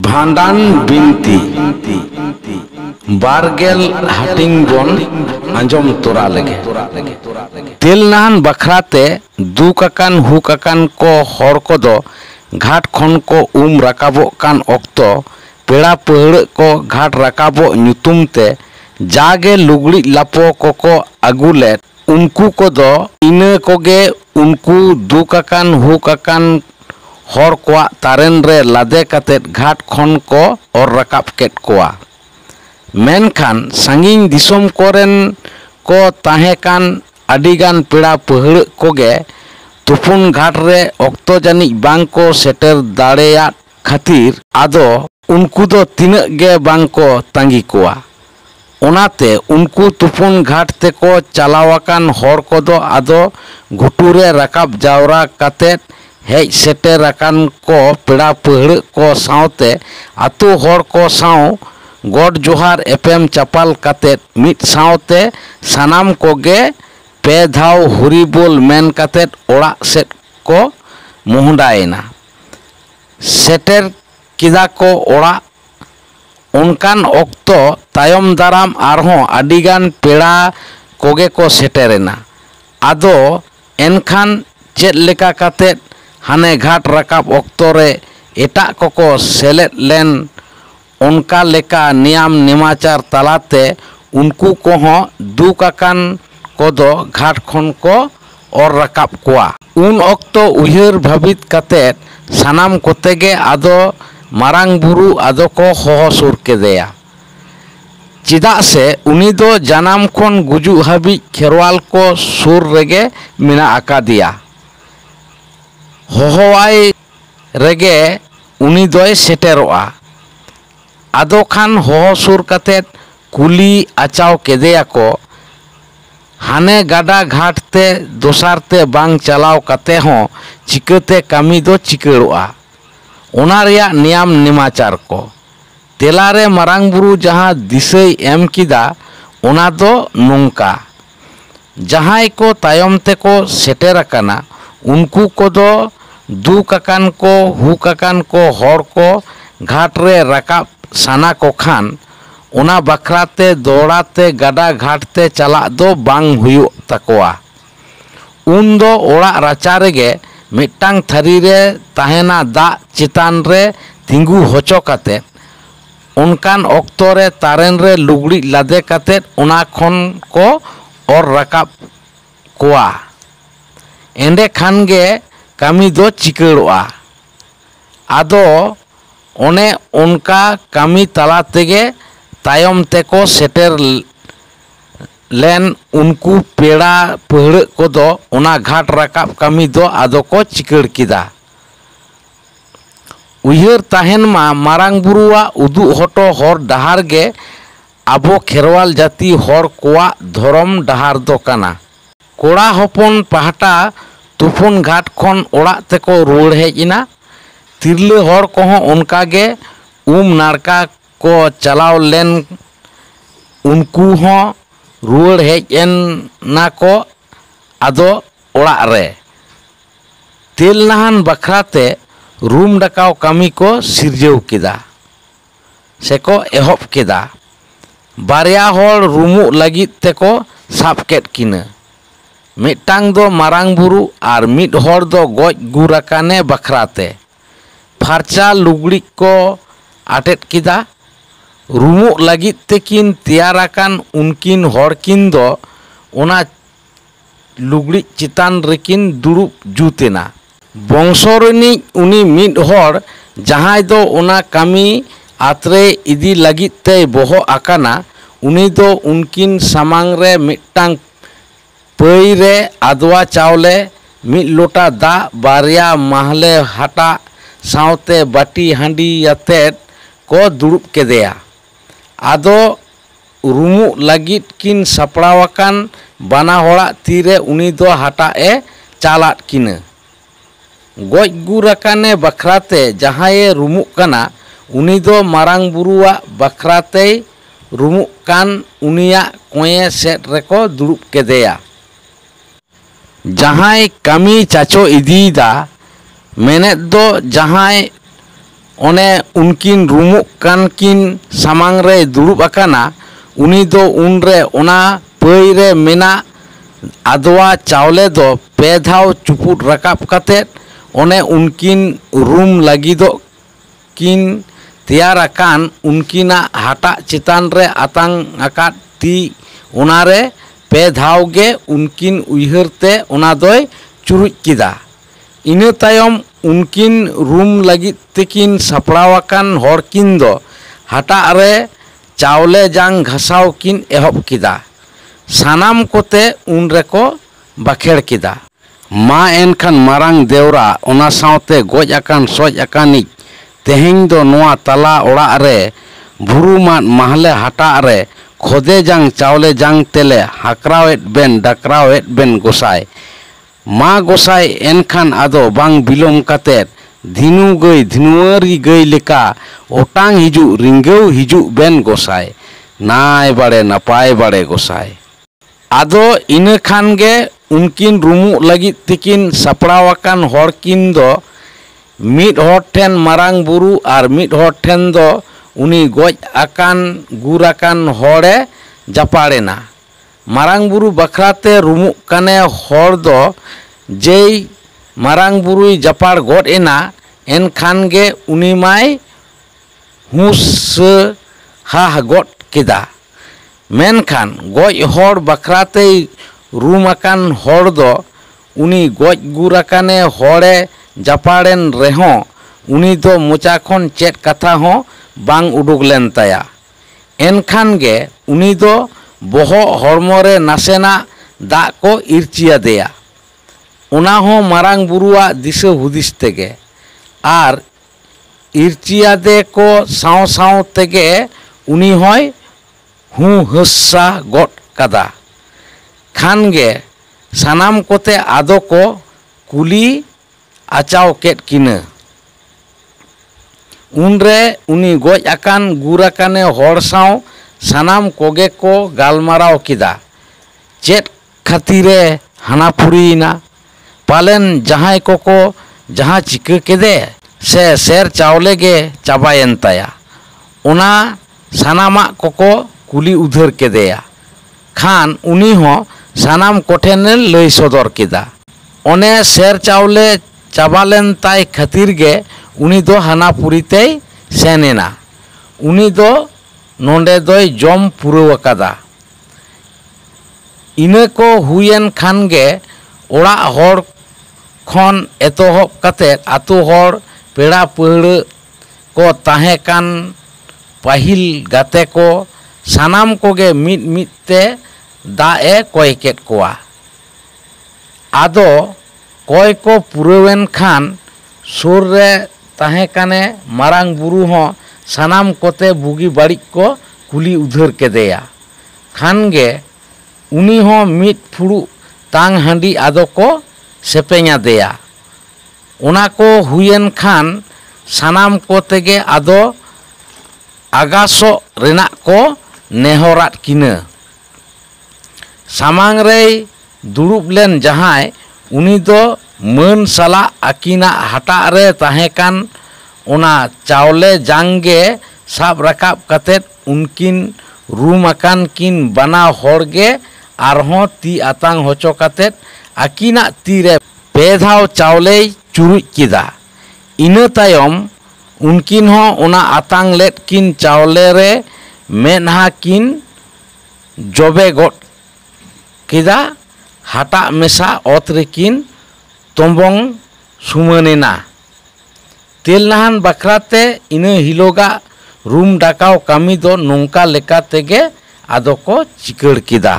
भांडान बिनती बारगेल हाटिंग बन आंजम तोरा लगे तेल नाहन बखराते दुकाकान हुकाकान को हर को दो घाट खन को राकाबो कान ऑक्तो पेड़ा पहड़ को घाट राकाबो नुतुम ते जागे लुगड़ी लापो को अगुले उनको को दो इने कोगे उनको दुकाकान हुकाकान हर को तारेन रे लादे कतेत घाट खन को और रकाब केट कोआ मेनखान सांगिन दिसोम कोरेन को ताहेकान अडिगान पेड़ा पहड़ कोगे तुपुन घाट रे ऑक्तो जानिक बांग को सेटर दाड़ेया खातिर आदो उनको दो तिनक गे बांग को तांगी कोआ ओनाते उनको तुपुन घाट ते को चलावाकान हर को दो आदो घुटुरे रकाब जावरा कतेत हेज सेटर अकान को पेड़ा पहड़ को सावते आतु हर को साव गॉड जोहार एपेम चपाल कतेत मिट सावते सनाम कोगे पे धाव हुरी बोल मेन कतेत ओड़ा सेट को मुहडायना सेटर किदा को ओड़ा उनकान ऑक्तो तायम दाराम आरहों अडिगान पेड़ा कोगे को सेटेरेना आदो एनखान चेत लेका कतेत हाने घाट रकाब ऑक्तो रे एटा कोको सेलेट लेन उनका लेका नियम निमाचार तलाते उनको कोहों दुकाकान को दो घाट खन को और रकाब कोआ उन ऑक्तो उहिर भाबित कतेत सनाम कोतेगे आदो मारांग बुरु आदो को होहो सुर के देया चिदा से उनी दो जनाम खन गुजु हाबी खेरवाल को सुर रेगे मिना आका दिया होहोवाई रेगे उनी दोय सेटेरोआ आदो खान होहो सुर कतेत कुली आचाव केदेया को हाने गाडा घाट ते दोसार ते बांग चलाव कते हों चिकते कामी दो चिकड़ोआ ओना रेया नियम निमाचार को तेलारे मारांग बुरु जहां दिसई एम किदा ओना दो नोंका जहां को तायम ते को सेटेर अकाना उनको को दो दुकाकान को हुकाकान को हर को घाट रे रकाब साना को खान ओना बखराते दौड़ाते गाडा घाटते चला दो बांग हुयु तकोआ उन दो ओड़ा राचा रेगे मिट्टांग थरी रे ताहेना दा चितान रे तिंगु होचो कते उनकान ऑक्तो रे तारेन रे लुगड़ी लादे कते ओना खन को और रकाब कोआ एंडे खान गे कामी दो चिकड़ोआ आदो ओने उनका कामी तला तेगे तायम तेको सेटर लेन उनको पेड़ा पहड़ को दो ओना घाट रकाब कामी दो आदो को चिकड़ किदा उहिर ताहेन मा मारांग बुरुआ उदु हटो हर डहार गे आबो खेरवाल जाति हर कोआ धरम डहार दो काना कोड़ा हपन पहाटा तुफुन घाट खन ओड़ा तेको रुड़ हेजिना तिरले हर कोहों उनका गे नाड़का को चलाव लेन उनको हों रुड़ हेजन ना को आदो ओड़ा रे तेल नाहन बखराते रूम डकाव कामी को सिरजेव किदा सेको एहब किदा बारिया हर रूमु लगित तेको साब केट किना मिट्टांग दो मारांग बुरु और मिट हर दो गज गुराकाने बखराते फारचा लुगड़ी को आटेट किदा रूमु लगित तेकिन तैयाराकान उनकिन हरकिन दो ओना लुगड़ी चितान रेकिन दुरुब जुतेना बंशोरनी उनी मिट हर जहां दो ओना कामी आत्रे इदी लगित ते बोहो आकाना उनी दो उनकिन सामांग रे मिट्टांग पई रे आदवा चावले मिट लोटा दा बारिया महले हाटा सावते बाटी हांडी यातेट को दुरुब केदेया आदो रूमु लगित किन सपड़ावाकान बाना होड़ा तीरे उनी दो हाटा ए चालाट किन गज गुराकाने बखराते जहाए रूमु काना उनी दो मारांग बुरुआ बखराते रूमु कान उनिया कोये सेट रेको दुरुब केदेया जहां कामी चाचो इदीदा मेने दो जहां ओने उनकिन रूमुक कान किन सामांग रे दुड़ुब आकाना उनी दो उनरे ओना पई रे मेना आदवा चावले दो पे धाव चुपुट रकाब काते ओने उनकिन रूम लगिदो किन तैयार आकान उनकिना हाटा चितान रे आतांग आकात ती ओनारे पे धाव गे उनकिन उयहरते ओना दोय चुरुज किदा। इना तायम उनकिन रूम लगित तेकिन सापड़ावाकान हॉरकिन दो हाटा रे चावले जांग घसाव किन एहब किदा। सानाम कोते उन रेको बाखेड़ किदा। मा एनखान मारांग देवरा ओना सावते गोज आकान सोज आकानिज तेहें दो नोआ तला ओड़ा रे भुरुमान महले हाटा रे खोदे जांग चावले जांग तेले हाकरावेट बेन डाकरावेट बेन गोसाय। मा गोसाय एनखान आदो बांग बिलोम काते धिनु गई धिनुआरी गई लेका ओटांग हिजु रिंगेव हिजु बेन गोसाय नाय बाड़े नपाय बाड़े गोसाय। आदो इना खान गे उनकिन रूमु लगित तिकिन सापड़ावाकान हॉरकिन दो mid horror ठेन Marang Buru are mid horror ठेन दो उनी गोज आकान गुर आकान हॉरे जापाड़ेना। मारांग बुरु बखराते रूमु काने हॉर दो जेई मारांग बुरुई जापाड़ गोड एना एन खान गे उनी माय हुस हाह गोड किदा। मेनखान गोज हॉर बखराते रूम आकान हॉर दो उनी गोज गुर आकाने हॉरे जापाड़ेन रेहों उनी दो मोचा खन चेट कथा हो बांग उडुक लेन ताया। एनखान गे उनी दो बोहो हॉर्मोरे नासेना दा को इरचिया देया। ओना हो मारांग बुरुआ दिशा हुदिस तेगे आर इरचिया दे को साव साव तेगे उनी होय हूँ हस्सा गोट कदा। खान गे सानाम कोते आदो को कुली आचाव केट किना। उनरे उनी गोज आकान गुर आकाने हॉर साव सानाम कोगे को गालमाराव किदा। चेट खातिरे हानापुरीना पालेन जहां को जहां चिका केदे से सेर चावले गे चाबायन ताया। ओना सानामा को कुली उधर केदेया। खान उनी हो सानाम कोठेने लई सदर किदा। ओने सेर चावले चाबालेन ताय खातिर गे उनी दो हानापुरीते सेनेना। उनी दो नोंडे दोय जम पुरव अकादा। इना को हुयेन खान गे ओड़ा हॉर खन एतोहब काते आतु हॉर पेड़ा पहड़ को ताहे कान पाहिल गाते को सानाम कोगे मिट मिट ते दा ए कोय केट कोआ। आदो कोय को पुरवेन खान सुर रे ताहे काने मारांग बुरु हो सानाम कोते बुगी बाड़िक को कुली उधर केदेया। खान गे उनी हो मिट फुड़ु तांग हांडी आदो को सेपेङा देया। ओना को हुयेन खान सानाम कोते गे आदो आगासो रेना को नेहरात किना। सामांग रे दुड़ुब लेन जहाय उनी दो मान साला आकिना हाटा रे ताहे कान ओना चावले जांगे साब रकाब काते उनकिन रूम आकान किन बना हॉर गे आरहों ती आतांग होचो काते आकिना तीरे पे धाव चावले चुरुज किदा। इना तायम उनकिन हो ओना आतांग लेट किन चावले रे मेनहा किन जबे गोट किदा। हाटा मेसा ओत रेकिन तोंबोंग सुमानेना। तेलनाहान बखराते इना हिलोगा रूम डाकाव कामी दो नोंका लेका तेगे आदो को चिकड़ किदा।